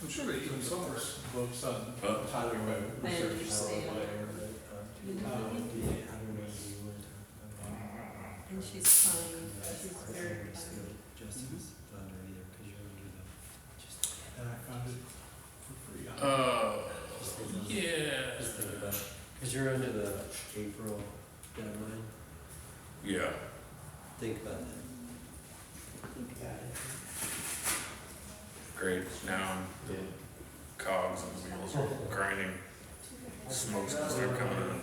I'm sure they even some books on Tyler Webb. I understand. And she's kind, she's very kind. And I found it for free. Yeah. Because you're under the April deadline. Yeah. Think about that. Great. Now cogs and wheels are grinding. Smoke's gonna start coming in.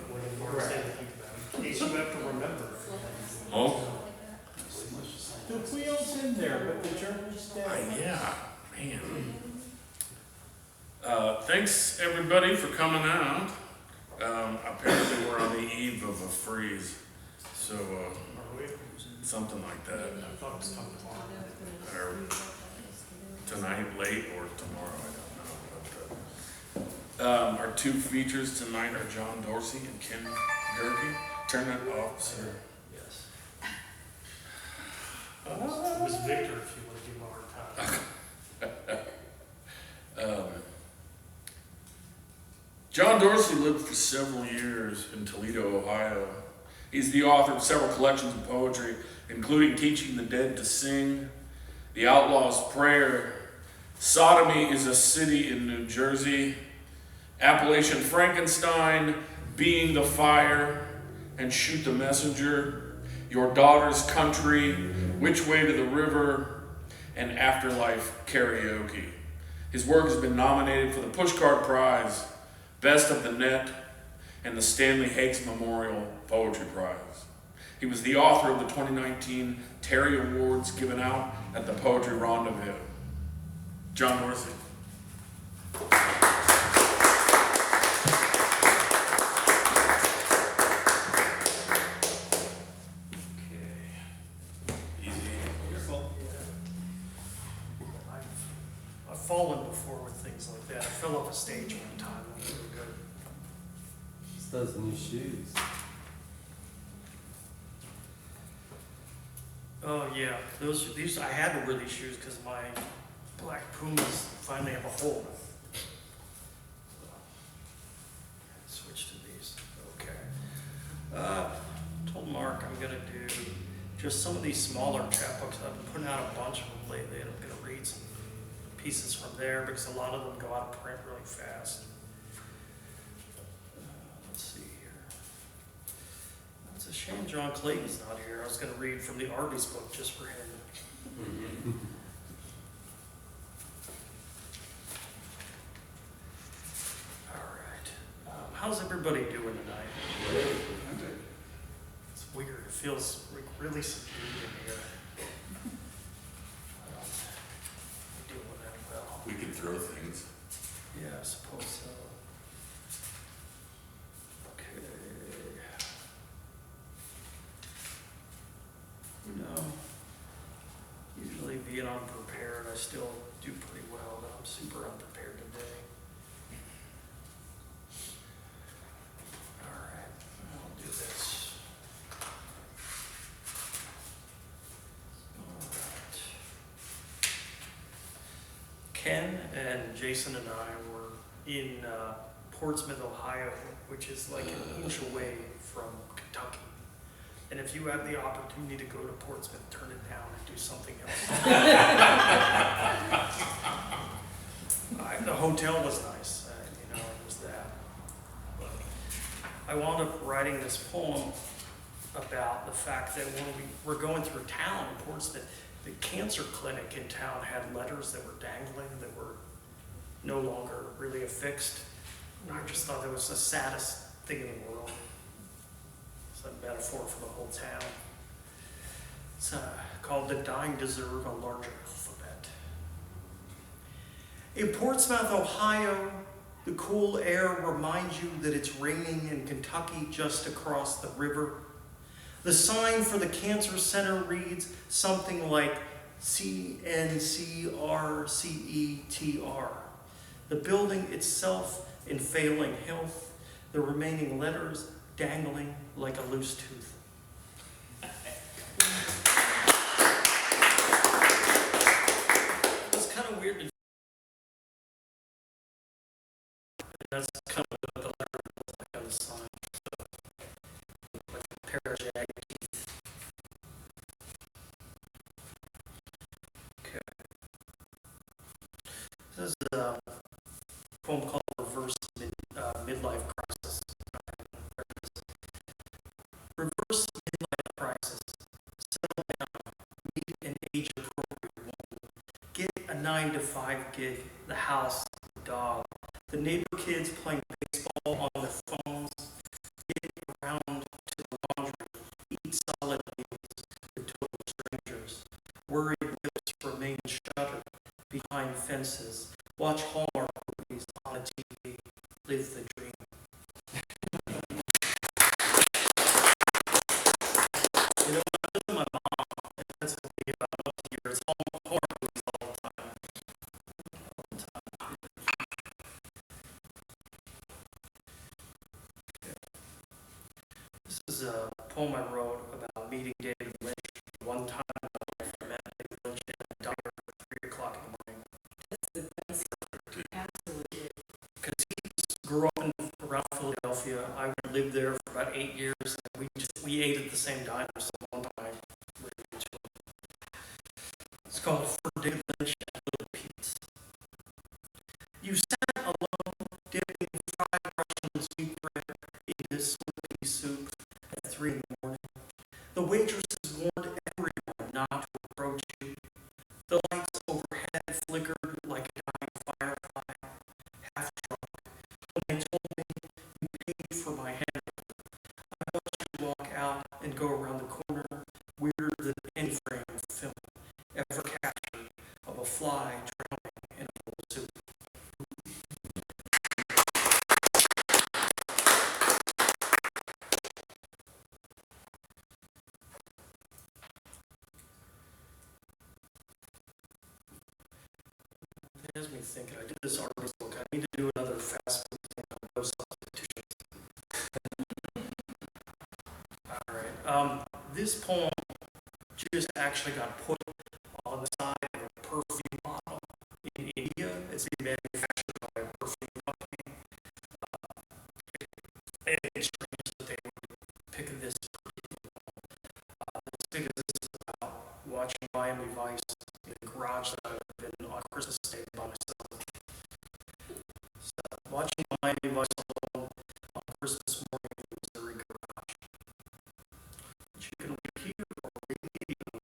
In case you have to remember. Oh? The wheel's in there, but the journey's dead. Yeah, man. Thanks everybody for coming out. Apparently we're on the eve of a freeze, so something like that. I thought it was coming tomorrow. Or tonight late or tomorrow, I don't know. But, our two features tonight are John Dorsey and Ken Gierke. Turn that off, sir. Yes. It was Victor, if you want to give him a hard time. John Dorsey lived for several years in Toledo, Ohio. He's the author of several collections of poetry, including Teaching the Dead to Sing, The Outlaw's Prayer, Sodomy is a City in New Jersey, Appalachian Frankenstein, Being the Fire, and Shoot the Messenger, Your Daughter's Country, Which Way to the River, and Afterlife Karaoke. His work has been nominated for the Pushcart Prize, Best of the Net, and the Stanley Hakes Memorial Poetry Prize. He was the author of the 2019 Terry Awards given out at the Poetry Rendezvous. John Dorsey. I've fallen before with things like that. I fell off a stage one time. That was really good. It's those new shoes. Oh yeah, these I had to wear these shoes because my black Pumas finally have a hole. Switch to these. Okay. Told Mark I'm gonna do just some of these smaller chapbooks. I've been putting out a bunch of them lately, and I'm gonna read some pieces from there because a lot of them go out of print really fast. Let's see here. It's a shame John Clayton's not here. I was going to read from the Arby's book just for him. All right. How's everybody doing tonight? It's weird. It feels like really subdued in here. Doing that well. We could throw things. Yeah, I suppose so. Okay. You know, usually being unprepared, I still do pretty well, but I'm super unprepared today. All right, I'll do this. All right. Ken and Jason and I were in Portsmouth, Ohio, which is like an inch away from Kentucky. And if you have the opportunity to go to Portsmouth, turn it down and do something else. The hotel was nice, it was that. But I wound up writing this poem about the fact that when we were going through town in Portsmouth, the cancer clinic in town had letters that were dangling that were no longer really affixed. And I just thought that was the saddest thing in the world. It's a metaphor for the whole town. It's called The Dying Deserve a Larger Alphabet. In Portsmouth, Ohio, the cool air reminds you that it's raining in Kentucky just across the river. The sign for the cancer center reads something like CNCRCETR. The building itself in failing health, the remaining letters dangling like a loose tooth. It's kind of weird to pair of jagged teeth. Okay. This is a poem called Midlife Crisis. Reverse midlife crisis. Settle down. Meet an age-appropriate woman. Get a 9-to-5 gig. The house, the dog, the neighbor kids playing baseball on their phones. Get around to the laundry. Eat solid meals with total strangers. Worried lips remain shuttered behind fences. Watch Hallmark movies on a TV. Live the dream. You know, I live with my mom, and that's the thing about most years. Hallmark movies all the time. All the time. Okay. This is a poem I wrote about meeting David Lynch. One time in my life, I met David Lynch at a diner at 3 o'clock in the morning. That's the best. Absolutely. Because he grew up around Philadelphia. I lived there for about 8 years. And we ate at the same diner, so one time I ran into him. It's called For David Lynch and Little Pete's. You sat alone, dipping fried Russian sweet bread in his slurpy soup at 3 in the morning. The waitresses warned everyone not to approach you. The lights overhead flickered like a dying firefly, half drunk. When they told me you paid for my handover, I watched you walk out and go around the corner, weirder than any frame of film ever captured of a fly drowning in a bowl of soup. It has me thinking. I did this artist book. I need to do another fast food thing on those substitutions. All right. This poem just actually got put on the side of a perfume bottle in India. It's being manufactured by a perfume company. And it's strange that they would pick this particular poem. It's because this is about watching Miami Vice in the garage that I lived in on Christmas Day by myself. So, watching Miami Vice alone on Christmas morning in the Missouri garage. But you can wait here or wait immediately.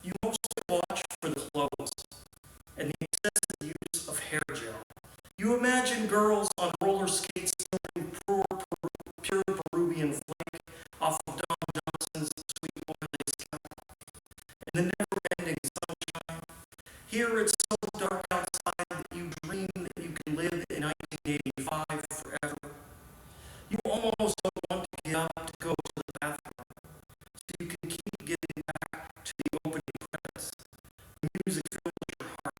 You mostly watch for the clothes and the excessive use of hair gel. You imagine girls on roller skates snorting pure Peruvian flake off of Don Johnson's sweet oily scalp. In the never-ending sunshine, here it's so dark outside that you dream that you can live in 1985 forever. You almost don't want to get up to go to the bathroom, so you can keep getting back to the opening credits. The music fills your heart.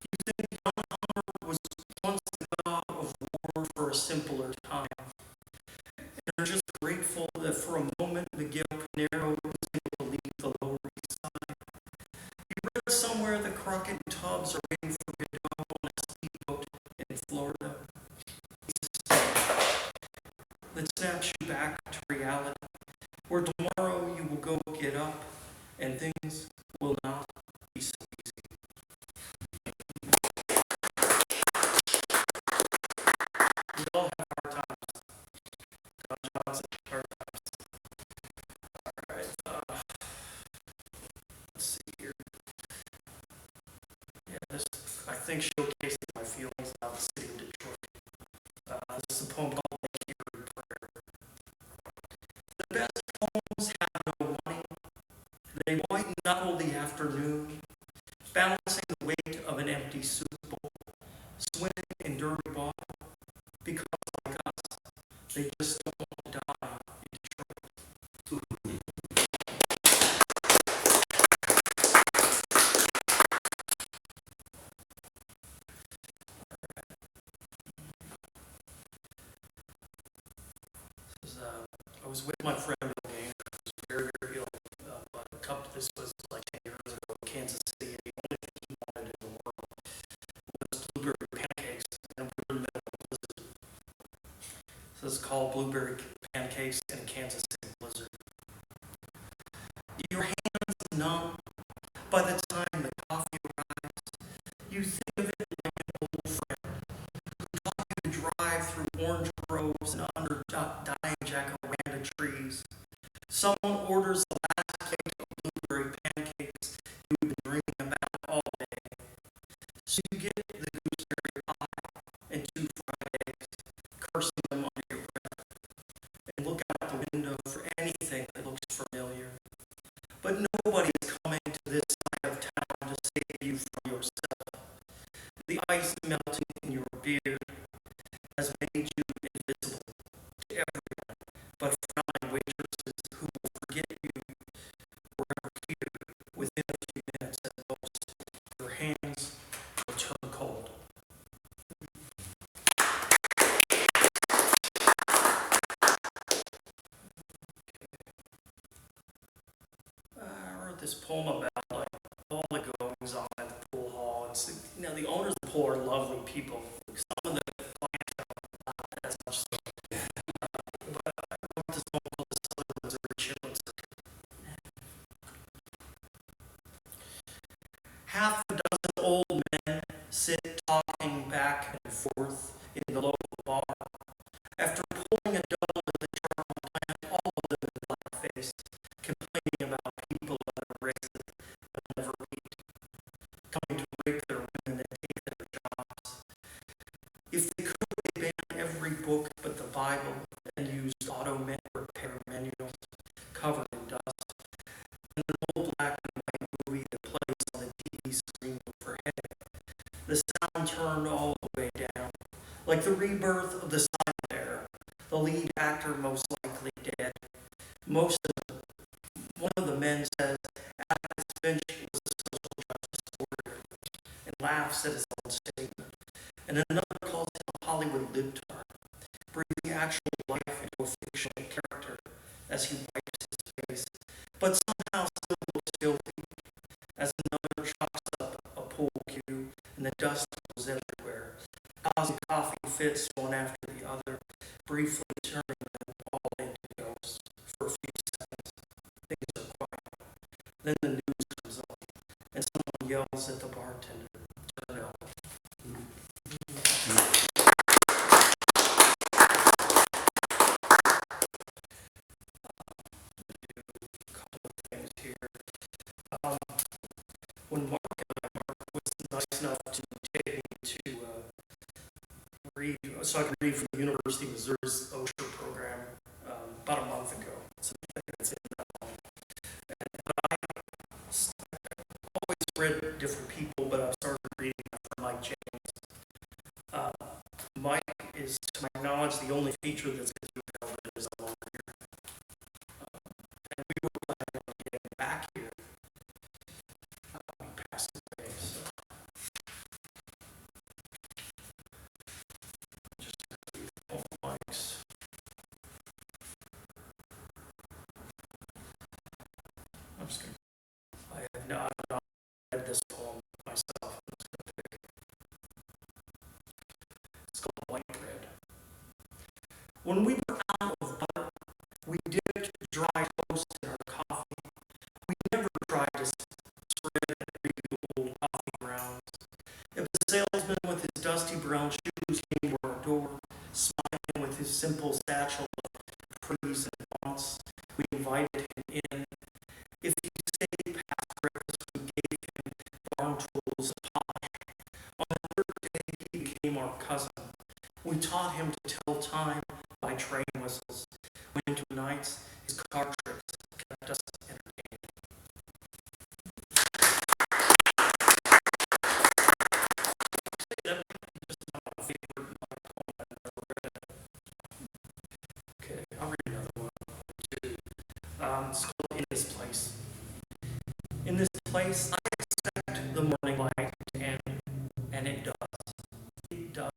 You think John Hummer was once the god of war for a simpler time. And you're just grateful that for a moment Miguel Pinero was able to leave the Lower East Side. You read somewhere that Crockett and Tubbs are waiting for Godot on a speedboat in Florida. It's a story that snaps you back to reality, where tomorrow you will go get up and things will not be so easy. We all have hard times. Don Johnson, hard times. All right. Let's see here. Yeah, this, I think, showcases my feelings about the city of Detroit. This is a poem called Lake Erie Prayer. The best poems have no money. They white knuckle the afternoon, balancing the weight of an empty soup bowl, swimming in dirty water, because like us, they just don't want to die in Detroit. This is, I was with my friend Bill Gaines, who was very, very ill, but this was like 10 years ago in Kansas City, and the only thing he wanted in the world was blueberry pancakes, and we were in the middle of a blizzard. This is called Blueberry Pancakes in a Kansas City Blizzard. Your hands numb by the time the coffee arrives. You think of it like an old friend who taught you to drive through orange groves and under dying jacaranda trees. Someone orders the last plate of blueberry pancakes you've been dreaming about all day. So you get the gooseberry pie and 2 fried eggs, cursing them under your breath, and look out the window for anything that looks familiar. But nobody is coming to this side of town to save you from yourself. The ice melting in your beard has made you invisible to everyone but frowning waitresses who will forget you were here within a few minutes at most. Your hands will turn cold. I wrote this poem about like all the goings on at the pool hall. It's the owners of the pool are lovely people. Some of the clientele not as much so. But I wrote this poem called "The Southern Missouri Children's Circuit." Half a dozen old men sit talking back and forth in the local bar. After pulling a double at the charcoal plant, all of them black-faced, complaining about people that are racist but never eat, coming to rape their women and take their jobs. If they could, they ban every book but the Bible and used auto repair manuals covered in dust. And an old black and white movie that plays on the TV screen overhead. The sound turned all the way down, like the rebirth of the silent era. The lead actor most likely dead. One of the men says Atticus Finch was a social justice warrior and laughs at his own statement. And another calls him a Hollywood libtard, breathing actual life into a fictional character as he wipes his face, but somehow still looks guilty as another chalks up a pool cue and the dust goes everywhere, causing coffee fits one after the other, briefly turning them all into ghosts for a few seconds. Things are quiet. Then the news comes up, and someone yells at the bartender, "Turn it up." A couple of things here. When Mark was nice enough to take me to read, so I could read from the University of Missouri's OSHA program about a month ago. So it's in that long. But I always read different people, but I started reading from Mike James. Mike is, to my knowledge, the only feature that's going to is a lawyer. And we were planning on getting back here. He passed away, so. Just all Mike's. I'm just going to. I've not read this poem myself. I'm just going to pick. It's called White Bread. When we were out of butter, we dipped dry toast in our coffee. We never tried to spread and redo old coffee grounds. If the salesman with his dusty brown shoes came to our door, smiling with his simple satchel of pretties and fonts, we invited him in. If he stayed past breakfast, we gave him farm tools and polish. On the third day, he became our cousin. We taught him to tell time by train whistles. Winter nights, his card tricks kept us entertained. That's just not my favorite poem I've ever read. Okay, I'll read another one. It's called In This Place. In this place, I expect the morning light to end, and it does. It does.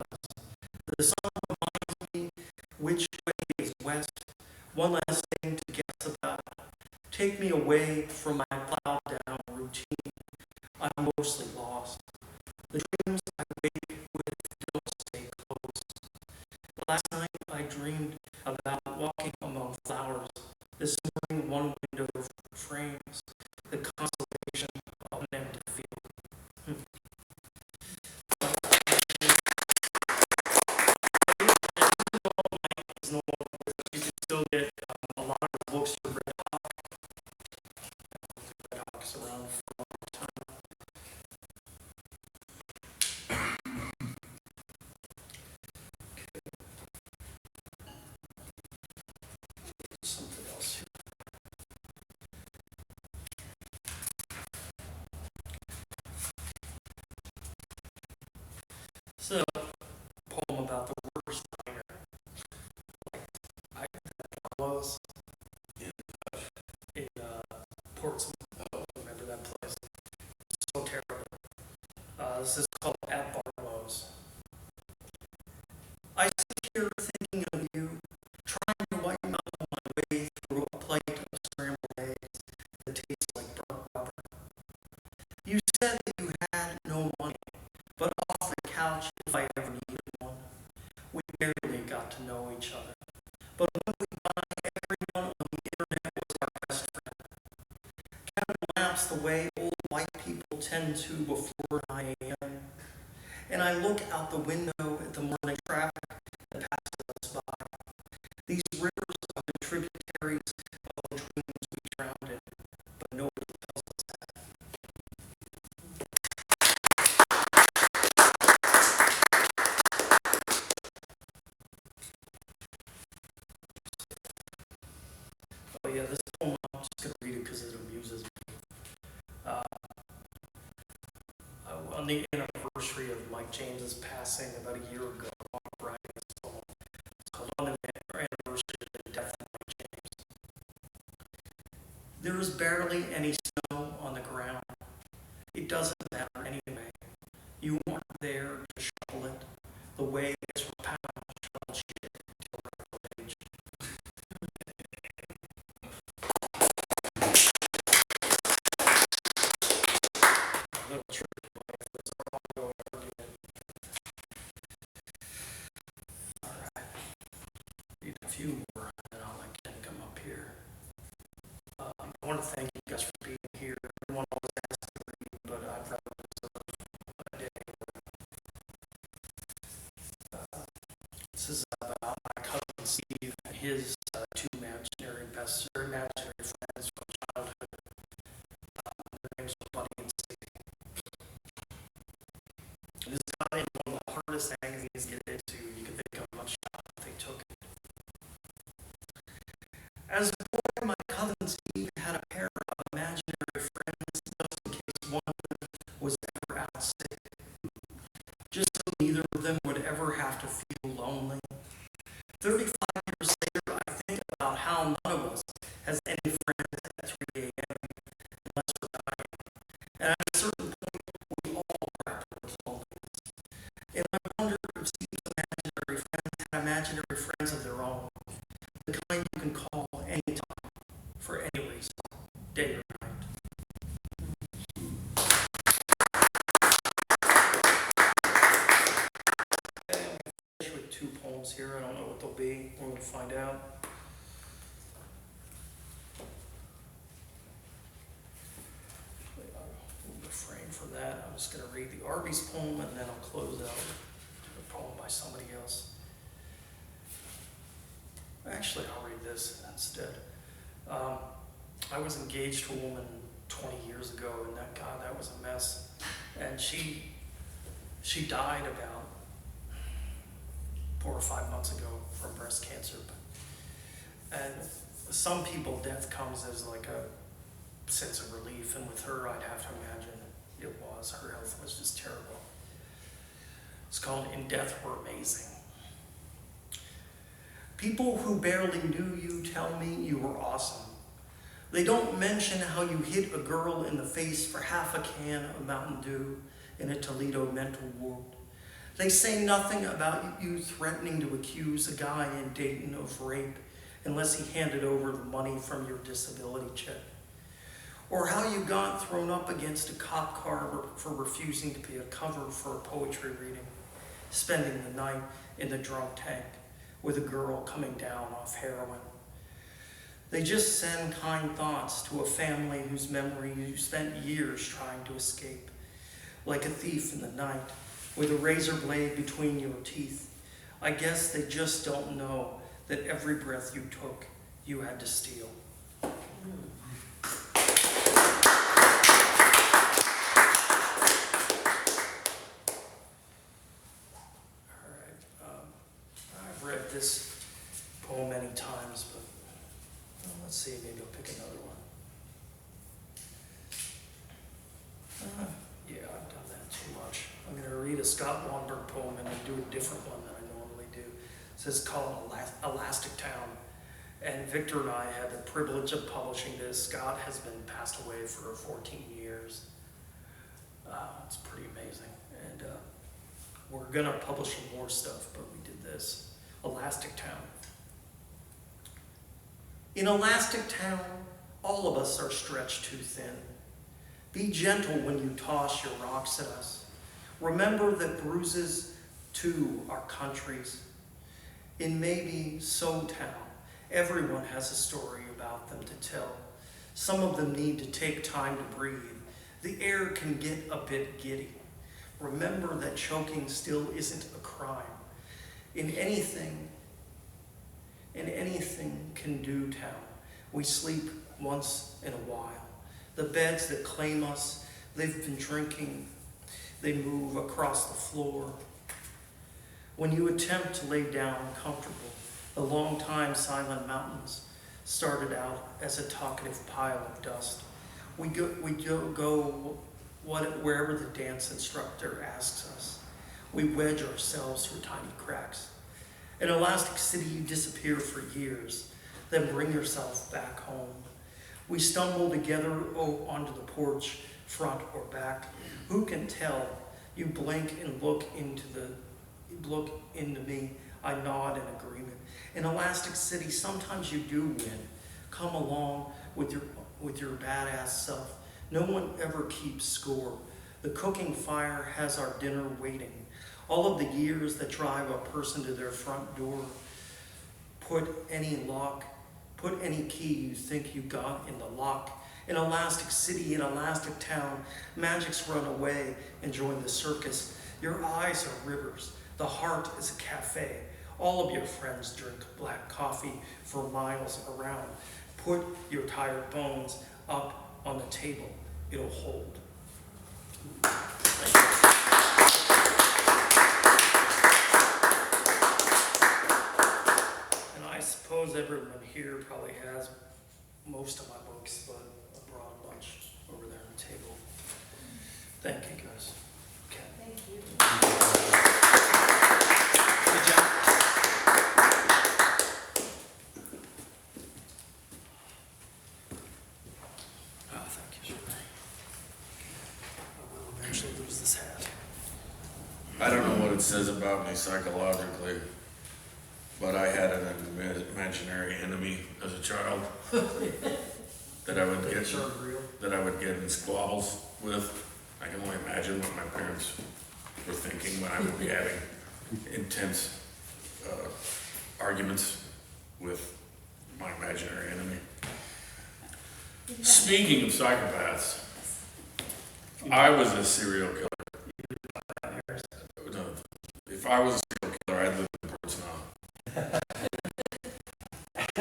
The sun reminds me which way is west. One last thing to guess about. Take me away from my plowed down routine. I'm mostly lost. The dreams I wake with don't stay close. Last night I dreamed about walking among flowers. This morning, one window frames the constellation of an empty field. You can still get a lot of books of Red Hawk. Red Hawk's around for a long time. Something else here. So, poem about the worst diner. I was in Portsmouth. Remember that place? So terrible. This is called At Barlow's. I sit here thinking of you, trying to wipe out my way through a plate of scrambled eggs that tastes like burnt rubber. You said that you had no money, but off the couch if I ever needed one. We barely got to know each other. But when we found everyone on the internet was our best friend. Kevin laughs the way old white people tend to before 9 a.m. And I look out the window at the morning traffic that passes us by. These rivers are the tributaries of the dreams we drowned in, but nobody tells us that. Oh yeah, this poem, I'm just going to read it because it amuses me. On the anniversary of Mike James's passing about a year ago, I'm writing this poem. It's called On the Anniversary of the Death of Mike James. There is barely any snow on the ground. It doesn't matter anyway. You weren't there to shovel it. The way it's pound shovel shit till her age. A little true. Need a few more, and I'll let Ken come up here. I want to thank you guys for being here. Everyone always asks to read, but I'd rather reserve a day. This is about my cousin Steve and his two imaginary friends from childhood. Their names are Buddy and Steve. This got into one of the hardest magazines to get into. You can think of how much time they took. As a boy, my cousin Steve had a pair of imaginary friends just in case one of them was ever out sick. Just so neither of them would ever have to feel lonely. 35 years later, I think about how none of us has any friends at 3 a.m. unless we're dying. And at a certain point, we all grapple with loneliness. And I wonder if Steve's imaginary friends had imaginary friends of their own. The kind you can call anytime, for any reason, day or night. Okay, I'm going to finish with two poems here. I don't know what they'll be. We're going to find out. We'll refrain from that. I'm just going to read the Arby's poem and then I'll close out with a poem by somebody else. Actually, I'll read this instead. I was engaged to a woman 20 years ago, and that was a mess. And she died about 4 or 5 months ago from breast cancer. And some people, death comes as like a sense of relief, and with her, I'd have to imagine it was. Her health was just terrible. It's called In Death We're Amazing. People who barely knew you tell me you were awesome. They don't mention how you hit a girl in the face for half a can of Mountain Dew in a Toledo mental ward. They say nothing about you threatening to accuse a guy in Dayton of rape unless he handed over the money from your disability check. Or how you got thrown up against a cop car for refusing to pay a cover for a poetry reading, spending the night in the drunk tank with a girl coming down off heroin. They just send kind thoughts to a family whose memory you spent years trying to escape. Like a thief in the night, with a razor blade between your teeth. I guess they just don't know that every breath you took, you had to steal. I've read this poem many times, but let's see, maybe I'll pick another one. Yeah, I've done that too much. I'm going to read a Scott Weinberg poem and then do a different one than I normally do. It's called Elastic Town. And Victor and I had the privilege of publishing this. Scott has been passed away for 14 years. It's pretty amazing. And we're going to publish some more stuff, but we did this. Elastic Town. In Elastic Town, all of us are stretched too thin. Be gentle when you toss your rocks at us. Remember that bruises, too, are countries. In maybe So Town, everyone has a story about them to tell. Some of them need to take time to breathe. The air can get a bit giddy. Remember that choking still isn't a crime. In anything can do town. We sleep once in a while. The beds that claim us, they've been drinking. They move across the floor. When you attempt to lay down comfortable, the long-time silent mountains started out as a talkative pile of dust. We go wherever the dance instructor asks us. We wedge ourselves through tiny cracks. In Elastic City, you disappear for years, then bring yourself back home. We stumble together onto the porch, front or back. Who can tell? You blink and look into me. I nod in agreement. In Elastic City, sometimes you do win. Come along with your badass self. No one ever keeps score. The cooking fire has our dinner waiting. All of the years that drive a person to their front door. Put any key you think you got in the lock. In Elastic City, in Elastic Town, magics run away and join the circus. Your eyes are rivers. The heart is a cafe. All of your friends drink black coffee for miles around. Put your tired bones up on the table. It'll hold. Thank you. And I suppose everyone here probably has most of my books, but I brought a bunch over there on the table. Thank you, guys. Okay. Thank you. Good job. Oh, thank you, sir. I will eventually lose this hat. I don't know what it says about me psychologically, but I had an imaginary enemy as a child that I would get in squabbles with. I can only imagine what my parents were thinking when I would be having intense arguments with my imaginary enemy. Speaking of psychopaths, I was a serial killer. No, if I was a serial killer, I'd live in Portsmouth.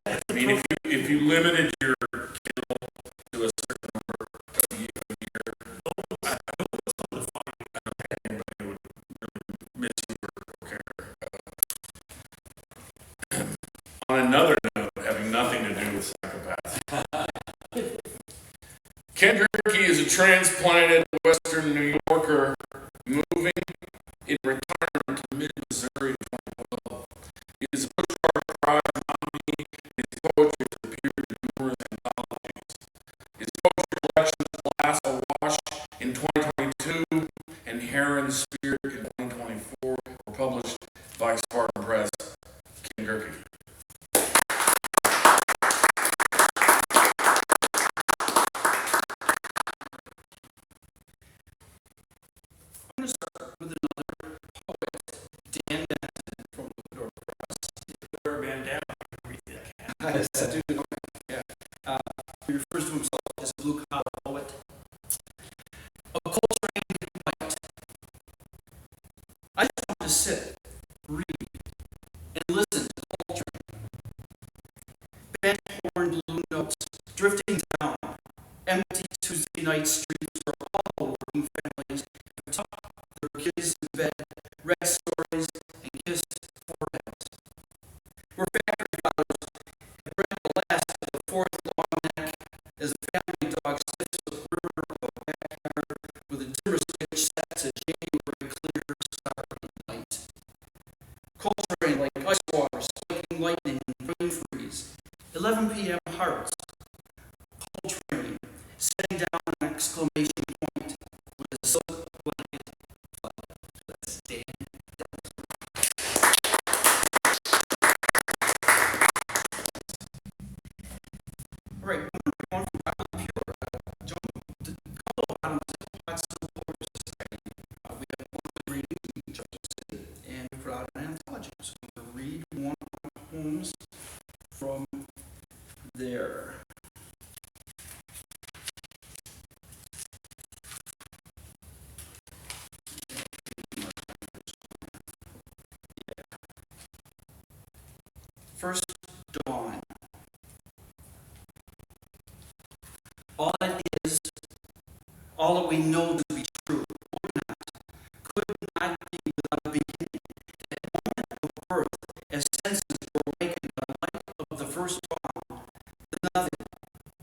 I mean, if you limited your kill to a certain number of years, I don't know what's so defining. I don't think anybody would really miss you or care. On another note, having nothing to do with psychopaths, Ken Gierke is a transplanted Western New Yorker moving in retirement to mid-Missouri in 2012. He is a Postcard Prize nominee. His poetry has appeared in numerous anthologies. His poetry collections Glass Awash in 2022 and Heron Spirit in 2024 were published by Spartan Press. Ken Gierke. man down. Read that. Yes, I do. Yeah. He refers to himself as a blue-collar poet. A culture-trained white. I just want to sit, read, and listen to culture. Bent horn blue notes drifting down empty Tuesday night streets where all working families have tucked their kids in bed, read stories, and kissed foreheads. Where factory fathers have bred the last of the fourth long neck as a family dog sniffs the perimeter of a backyard with a dimmer switch set to January clear starry night. Cold rain like ice water, spiking lightning and rain freeze. 11 p.m. hearts. Cold train, setting down an exclamation point with a silk blanket. That's Dan. All right, one from Bible Pure. John, a couple of items at Still Poetry Society. We have monthly readings in Charles City, and we put out an anthology. So we're going to read one of the poems from there. First dawn. All it is, all that we know to be true, could not be without a beginning. At the moment of birth, as senses were awakened by the light of the first dawn, the nothing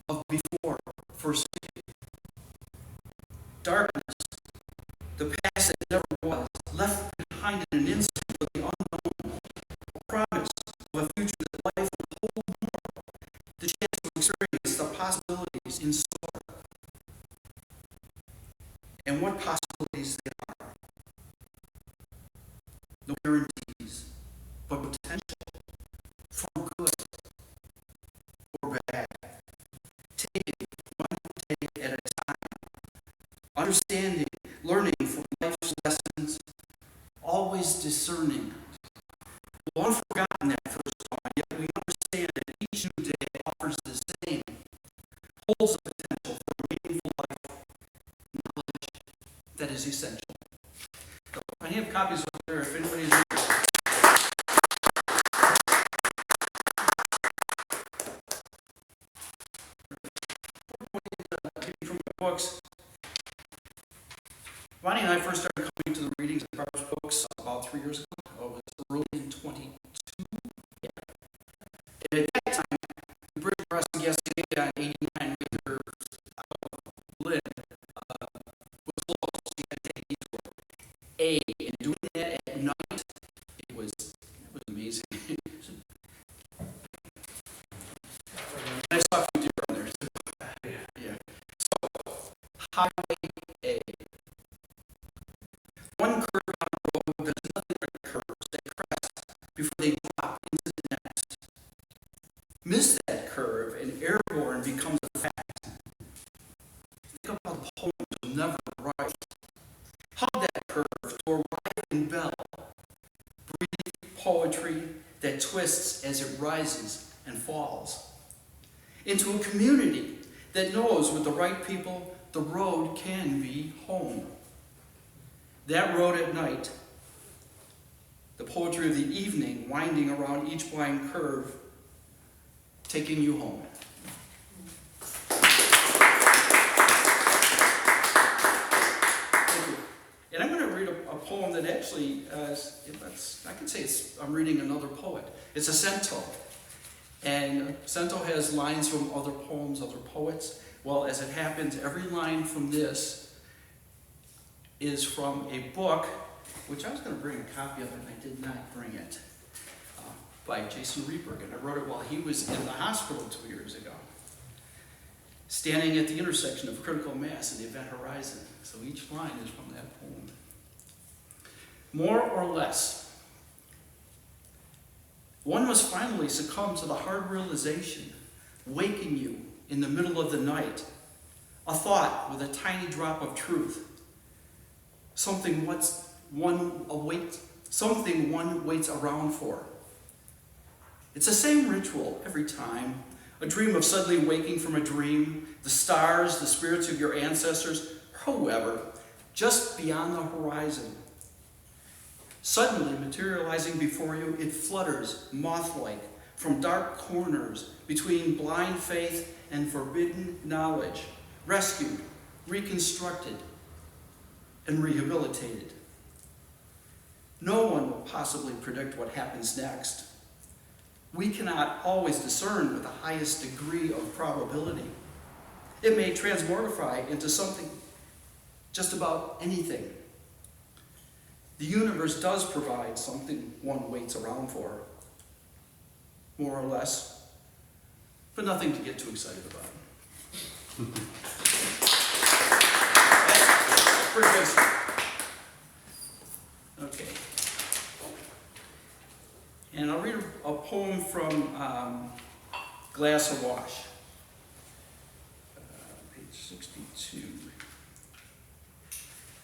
of before forsaken. Darkness, the past that never was, left behind in an instant for the unknown, a promise of a future that life would hold more, the chance to experience the possibilities in store. And what possibilities they are. No guarantees, but potential for good or bad. Take it one day at a time. Understanding, learning from life's lessons, always discerning. We'll unforgotten that first dawn, yet we understand that each new day offers the same, holds the potential for a meaningful life, knowledge that is essential. So, I have copies up there if anybody's interested. From my books. Bonnie and I first started coming to the readings of Carver's books about 3 years ago. Oh, it was early in 22. Yeah. And at that time, the Bridge Crossing Cascade on 89 with her lid was closed. So you had to take a detour. And doing that at night, it was amazing. I saw a few deer on there. Yeah. So, Highway A. One curve on the road, there's nothing but curves that crest before they drop into the next. Miss that curve and airborne becomes a fact. Think about the poems you'll never write. Hug that curve to arrive in Belle. Breathe poetry that twists as it rises and falls. Into a community that knows with the right people the road can be home. That road at night, the poetry of the evening winding around each blind curve, taking you home. Thank you. And I'm going to read a poem that actually, I can say I'm reading another poet. It's a cento. And cento has lines from other poems, other poets. Well, as it happens, every line from this is from a book, which I was going to bring a copy of, and I did not bring it, by Jason Rieberg, and I wrote it while he was in the hospital 2 years ago, standing at the intersection of critical mass and the event horizon. So each line is from that poem. More or less, one must finally succumb to the hard realization, waking you in the middle of the night, a thought with a tiny drop of truth, something one waits around for. It's the same ritual every time. A dream of suddenly waking from a dream, the stars, the spirits of your ancestors, whoever, just beyond the horizon. Suddenly materializing before you, it flutters, moth-like, from dark corners between blind faith and forbidden knowledge, rescued, reconstructed, and rehabilitated. No one will possibly predict what happens next. We cannot always discern with the highest degree of probability. It may transmortify into something, just about anything. The universe does provide something one waits around for, more or less, but nothing to get too excited about. That's pretty good stuff. Okay. And I'll read a poem from Glass Awash, page 62.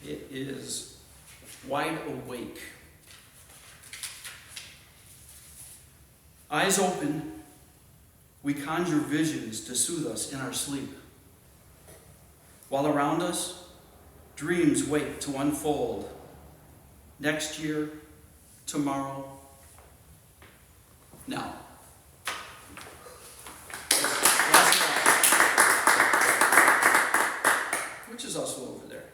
It is Wide Awake. Eyes open, we conjure visions to soothe us in our sleep. While around us, dreams wait to unfold. Next year, tomorrow, now. Which is also over there.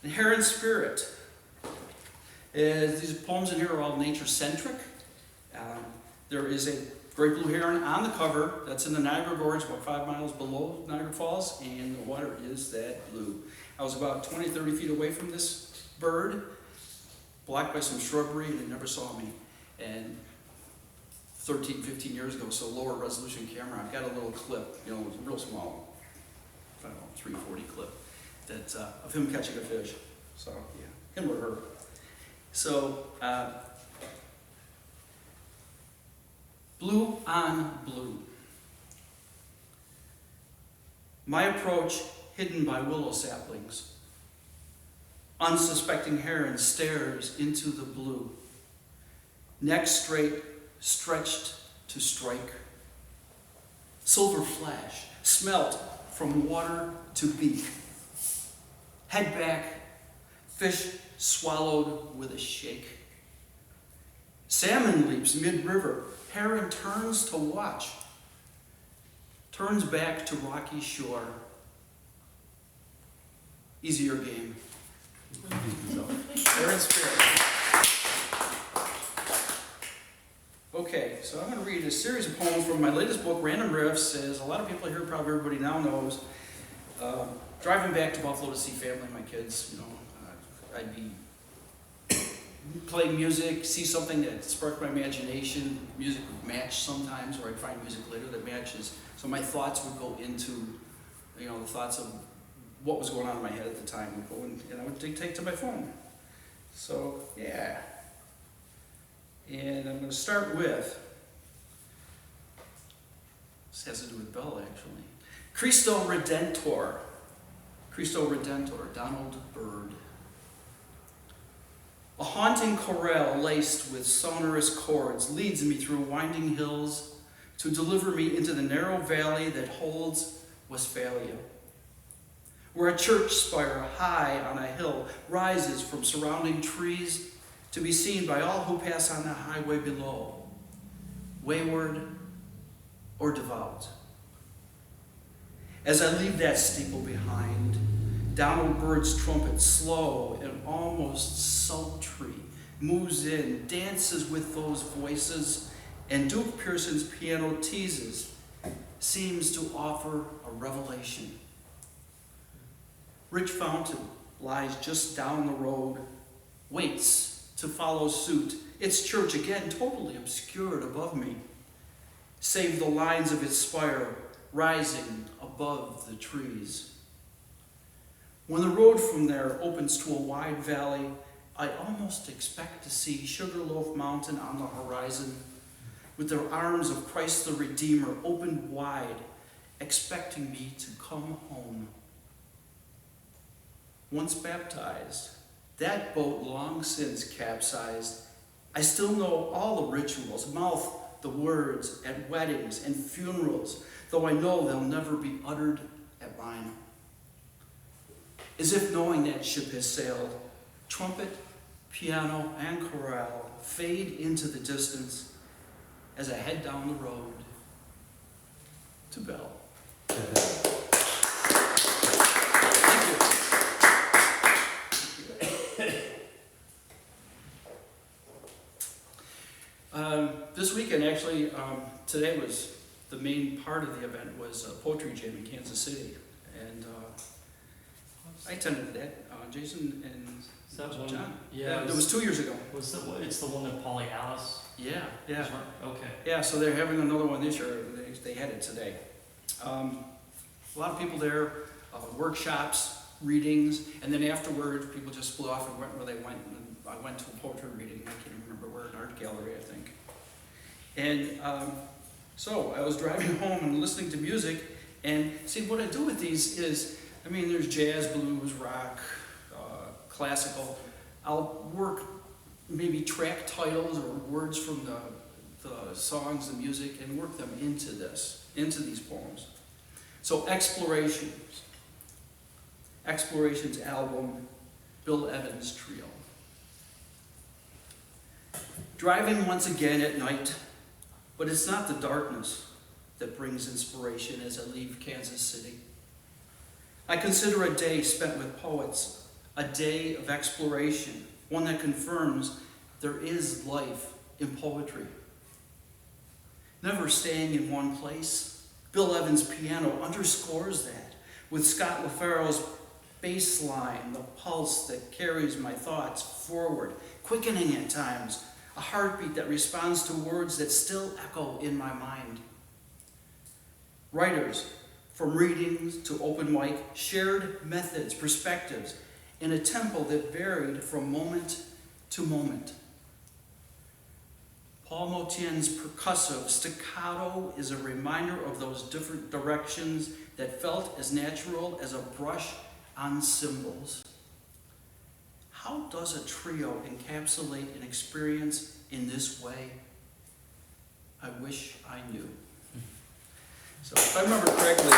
Inherent Spirit. These poems in here are all nature-centric. There is a great blue heron on the cover that's in the Niagara Gorge, about 5 miles below Niagara Falls, and the water is that blue. I was about 20, 30 feet away from this bird, blocked by some shrubbery, and it never saw me. And 13, 15 years ago, so lower resolution camera, I've got a little clip, real small, I don't know, 340 clip, that of him catching a fish. So, yeah, him or her. So, blue on blue. My approach hidden by willow saplings. Unsuspecting heron stares into the blue. Neck straight, stretched to strike. Silver flash, smelt from water to beak. Head back, fish swallowed with a shake. Salmon leaps mid-river, heron turns to watch. Turns back to rocky shore. Easier game. So, Heron Spirit. Okay, so I'm going to read a series of poems from my latest book, Random Riffs. As a lot of people here, probably everybody now knows, driving back to Buffalo to see family, my kids, I'd be playing music, see something that sparked my imagination. Music would match sometimes, or I'd find music later that matches. So my thoughts would go into, the thoughts of what was going on in my head at the time would go in, and I would dictate to my phone. So, yeah. And I'm going to start with, this has to do with Belle, actually. Cristo Redentor, Donald Byrd. A haunting chorale laced with sonorous chords leads me through winding hills to deliver me into the narrow valley that holds Westphalia, where a church spire high on a hill rises from surrounding trees to be seen by all who pass on the highway below, wayward or devout. As I leave that steeple behind, Donald Byrd's trumpet, slow and almost sultry, moves in, dances with those voices, and Duke Pearson's piano teases, seems to offer a revelation. Rich Fountain lies just down the road, waits to follow suit, its church again totally obscured above me, save the lines of its spire rising above the trees. When the road from there opens to a wide valley, I almost expect to see Sugarloaf Mountain on the horizon, with their arms of Christ the Redeemer opened wide, expecting me to come home. Once baptized, that boat long since capsized, I still know all the rituals, mouth the words at weddings and funerals, though I know they'll never be uttered at mine. As if knowing that ship has sailed, trumpet, piano, and chorale fade into the distance as I head down the road to Belle. This weekend, actually, today was the main part of the event was a poetry jam in Kansas City, and I attended that. Jason and Is that one? John. Yeah. It was 2 years ago. Was it's the one that Polly Alice? Yeah, yeah, Okay. yeah. So they're having another one this year. They had it today. A lot of people there, workshops, readings, and then afterwards, people just flew off and went where they went. And I went to a poetry reading. I can't remember where, an art gallery, I think. And so I was driving home and listening to music, and see what I do with these is, I mean, there's jazz, blues, rock, classical. I'll work maybe track titles or words from the songs, the music, and work them into these poems. So Explorations album, Bill Evans Trio. Driving once again at night, but it's not the darkness that brings inspiration as I leave Kansas City. I consider a day spent with poets, a day of exploration, one that confirms there is life in poetry. Never staying in one place. Bill Evans' piano underscores that, with Scott LaFaro's bass line, the pulse that carries my thoughts forward, quickening at times, a heartbeat that responds to words that still echo in my mind. Writers, from readings to open mic, shared methods, perspectives, in a tempo that varied from moment to moment. Paul Motien's percussive staccato is a reminder of those different directions that felt as natural as a brush on cymbals. How does a trio encapsulate an experience in this way? I wish I knew. So if I remember correctly, I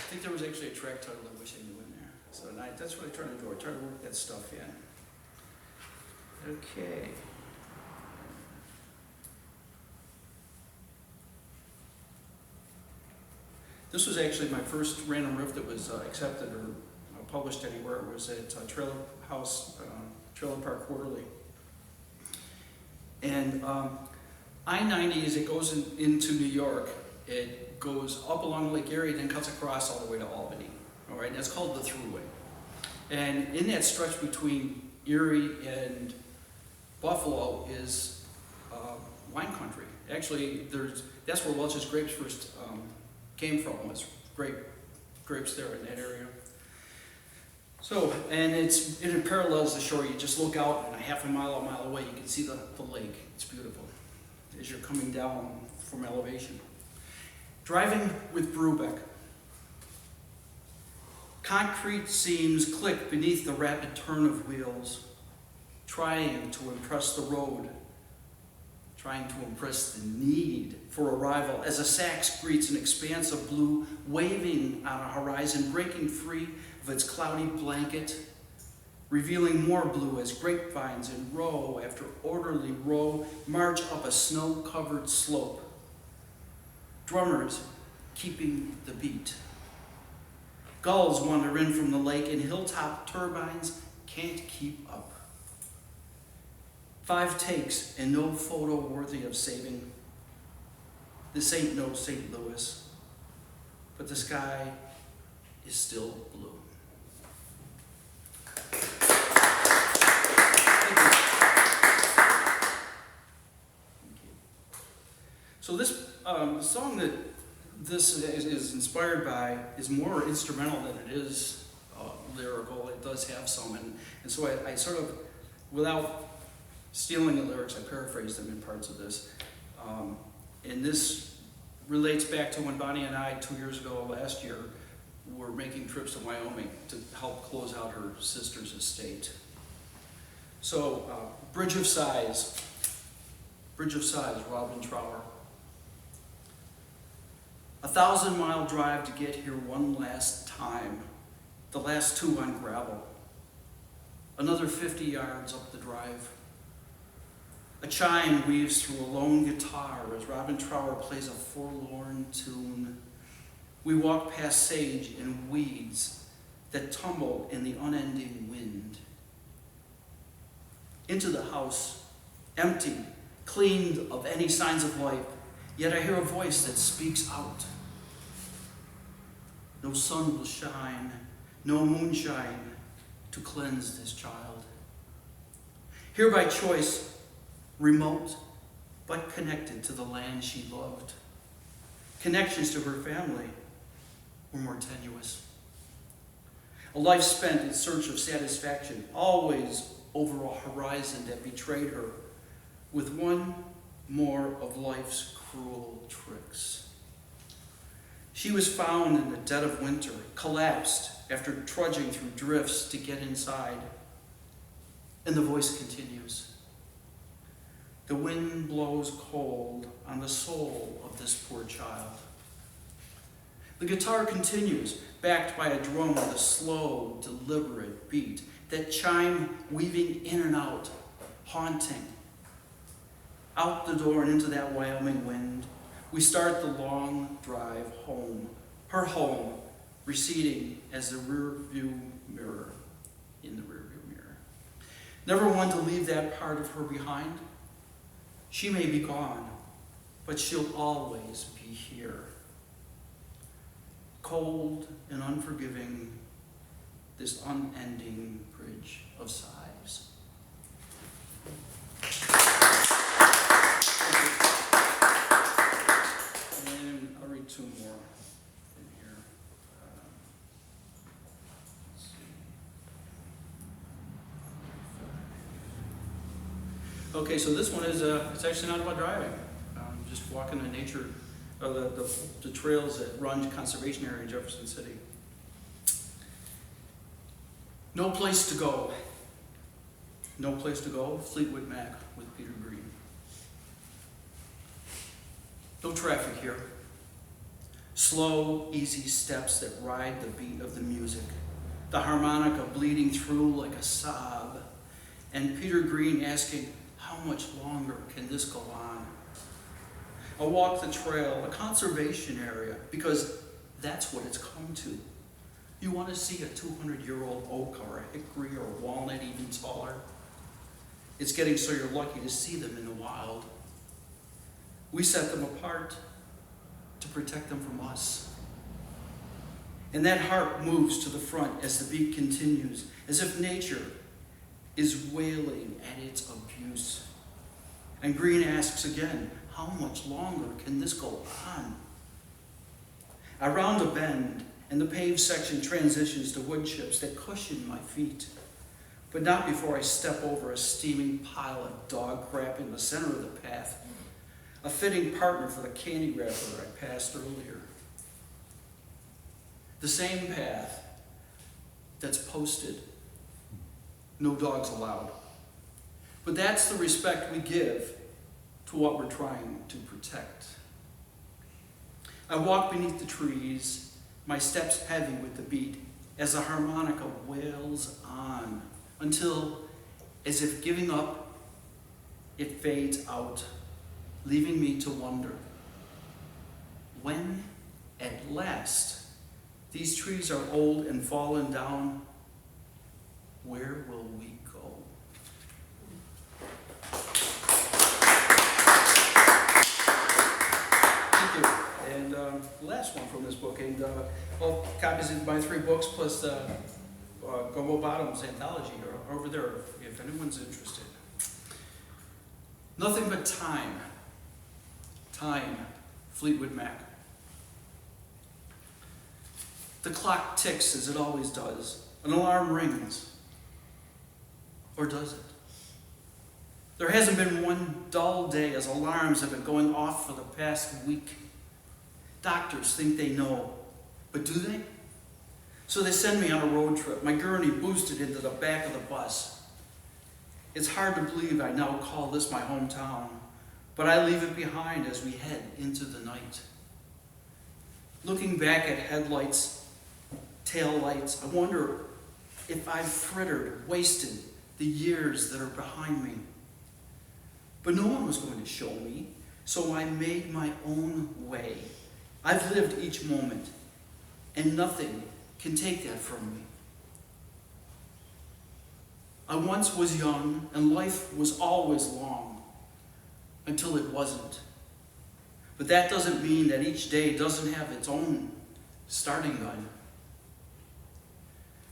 think there was actually a track title I wish I knew in there. So that's what I try to do. I try to work that stuff in. Okay. This was actually my first random riff that was accepted or published anywhere. It was at Trailer Park Quarterly. And I-90, as it goes into New York, it goes up along Lake Erie, then cuts across all the way to Albany. All right, and that's called the Thruway. And in that stretch between Erie and Buffalo is wine country. Actually, that's where Welch's grapes first came from, was grapes there in that area. So, and it parallels the shore. You just look out, and a mile away, you can see the lake. It's beautiful as you're coming down from elevation. Driving with Brubeck. Concrete seams click beneath the rapid turn of wheels, trying to impress the road, trying to impress the need for arrival as a sax greets an expanse of blue waving on a horizon, breaking free of its cloudy blanket, revealing more blue as grapevines in row after orderly row march up a snow-covered slope. Drummers keeping the beat. Gulls wander in from the lake and hilltop turbines can't keep up. 5 takes and no photo worthy of saving. This ain't no St. Louis, but the sky is still blue. So this song that this is inspired by is more instrumental than it is lyrical. It does have some, and so I sort of, without stealing the lyrics, I paraphrase them in parts of this. And this relates back to when Bonnie and I, 2 years ago, last year, were making trips to Wyoming to help close out her sister's estate. So, Bridge of Sighs. Bridge of Sighs, Robin Trower. 1,000-mile drive to get here one last time, the last 2 on gravel. Another 50 yards up the drive. A chime weaves through a lone guitar as Robin Trower plays a forlorn tune. We walk past sage and weeds that tumble in the unending wind. Into the house, empty, cleaned of any signs of life, yet I hear a voice that speaks out. No sun will shine, no moonshine to cleanse this child. Here by choice, remote, but connected to the land she loved. Connections to her family were more tenuous. A life spent in search of satisfaction, always over a horizon that betrayed her, with one more of life's cruel tricks. She was found in the dead of winter, collapsed after trudging through drifts to get inside. And the voice continues. The wind blows cold on the soul of this poor child. The guitar continues, backed by a drum with a slow, deliberate beat, that chime weaving in and out, haunting. Out the door and into that Wyoming wind, we start the long drive home, her home, receding as the rear view mirror in the rear view mirror. Never one to leave that part of her behind. She may be gone, but she'll always be here. Cold and unforgiving, this unending bridge of sighs. And I'll read 2 more in here. Let's see. Okay, so this one is it's actually not about driving. Just walking in nature, the trails at Run Conservation Area in Jefferson City. No place to go. No place to go. Fleetwood Mac with Peter Green. No traffic here. Slow, easy steps that ride the beat of the music. The harmonica bleeding through like a sob. And Peter Green asking, how much longer can this go on? I walk the trail, a conservation area, because that's what it's come to. You want to see a 200-year-old oak or a hickory or a walnut even taller? It's getting so you're lucky to see them in the wild. We set them apart to protect them from us. And that heart moves to the front as the beat continues, as if nature is wailing at its abuse. And Green asks again, how much longer can this go on? I round a bend, and the paved section transitions to wood chips that cushion my feet, but not before I step over a steaming pile of dog crap in the center of the path, a fitting partner for the candy wrapper I passed earlier. The same path that's posted, no dogs allowed. But that's the respect we give to what we're trying to protect. I walk beneath the trees, my steps heavy with the beat, as the harmonica wails on, until, as if giving up, it fades out, leaving me to wonder, when, at last, these trees are old and fallen down, where will we go? Thank you. And the last one from this book, and all copies of my 3 books, plus the Go Bottoms anthology are over there if anyone's interested. Nothing but time. Time, Fleetwood Mac. The clock ticks as it always does. An alarm rings. Or does it? There hasn't been one dull day as alarms have been going off for the past week. Doctors think they know, but do they? So they send me on a road trip, my gurney boosted into the back of the bus. It's hard to believe I now call this my hometown, but I leave it behind as we head into the night. Looking back at headlights, taillights, I wonder if I've frittered, wasted the years that are behind me. But no one was going to show me, so I made my own way. I've lived each moment, and nothing can take that from me. I once was young, and life was always long, until it wasn't. But that doesn't mean that each day doesn't have its own starting gun.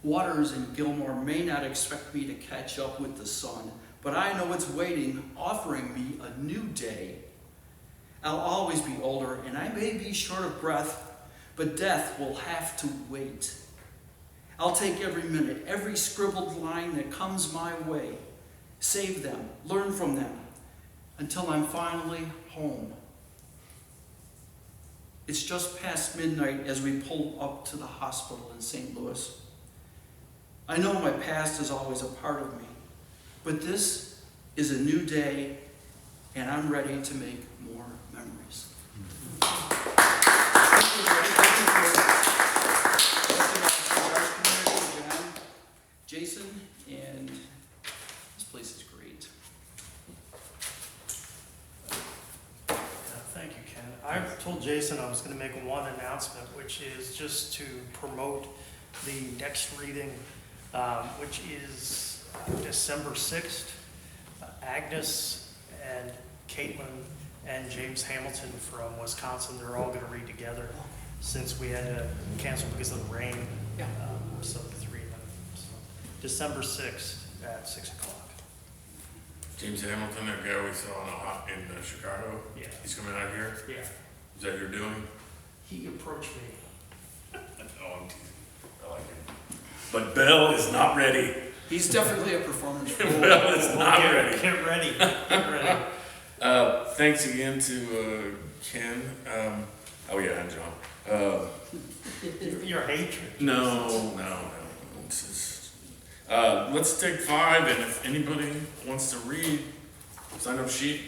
Waters and Gilmore may not expect me to catch up with the sun, but I know it's waiting, offering me a new day. I'll always be older, and I may be short of breath, but death will have to wait. I'll take every minute, every scribbled line that comes my way, save them, learn from them, until I'm finally home. It's just past midnight as we pull up to the hospital in St. Louis. I know my past is always a part of me, but this is a new day, and I'm ready to make more memories. Jason, and this place is great. Thank you, Ken. I told Jason I was going to make one announcement, which is just to promote the next reading, which is December 6th. Agnes and Caitlin and James Hamilton from Wisconsin, they're all going to read together since we had to cancel because of the rain. Yeah. So the three of them. So December 6th at 6 o'clock. James Hamilton, that guy we saw in Chicago, Yeah. he's coming out here. Yeah. Is that your doing? He approached me. Oh, I'm teasing. I like him. But Belle is not ready. He's definitely a performance. Belle is not ready. Get ready. Get ready. Thanks again to Ken. Oh yeah, and John. Your hatred. No. It's just, let's take 5, and if anybody wants to read, sign up sheet.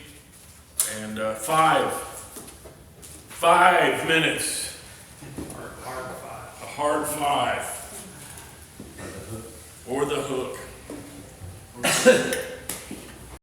And 5 minutes. Hard five. A hard 5. Or the hook.